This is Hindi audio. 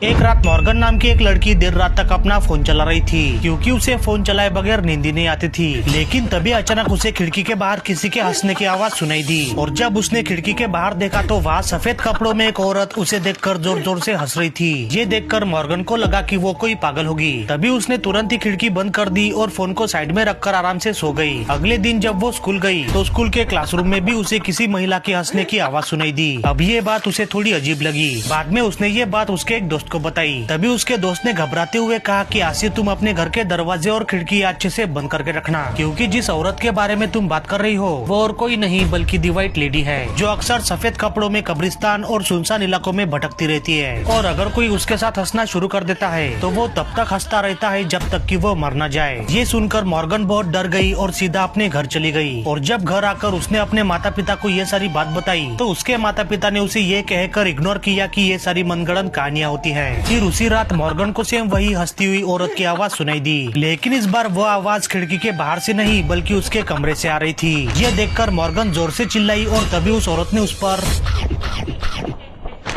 एक रात मॉर्गन नाम की एक लड़की देर रात तक अपना फोन चला रही थी क्योंकि उसे फोन चलाए बगैर नींद ही नहीं आती थी। लेकिन तभी अचानक उसे खिड़की के बाहर किसी के हंसने की आवाज सुनाई दी और जब उसने खिड़की के बाहर देखा तो वहाँ सफेद कपड़ों में एक औरत उसे देखकर जोर जोर से हंस रही थी। ये देखकर मॉर्गन को लगा कि वो कोई पागल होगी। तभी उसने तुरंत ही खिड़की बंद कर दी और फोन को साइड में रखकर आराम से सो गई। अगले दिन जब वो स्कूल गई तो स्कूल के क्लासरूम में भी उसे किसी महिला के हंसने की आवाज सुनाई दी। अब ये बात उसे थोड़ी अजीब लगी। बाद में उसने ये बात उसके एक दोस्त को बताई। तभी उसके दोस्त ने घबराते हुए कहा कि आसिफ, तुम अपने घर के दरवाजे और खिड़की अच्छे से बंद करके रखना, क्योंकि जिस औरत के बारे में तुम बात कर रही हो वो और कोई नहीं बल्कि दी व्हाइट लेडी है, जो अक्सर सफेद कपड़ों में कब्रिस्तान और सुनसान इलाकों में भटकती रहती है। और अगर कोई उसके साथ हंसना शुरू कर देता है तो वो तब तक हंसता रहता है जब तक कि वो मर न जाए। ये सुनकर मॉर्गन बहुत डर गई और सीधा अपने घर चली गई। और जब घर आकर उसने अपने माता पिता को ये सारी बात बताई तो उसके माता पिता ने उसे ये कहकर इग्नोर किया कि ये सारी मनगढ़ंत कहानियां होती है। फिर उसी रात मॉर्गन को सेम वही हंसती हुई औरत की आवाज सुनाई दी, लेकिन इस बार वो आवाज खिड़की के बाहर से नहीं बल्कि उसके कमरे से आ रही थी। ये देखकर मॉर्गन जोर से चिल्लाई और तभी उस औरत ने उस पर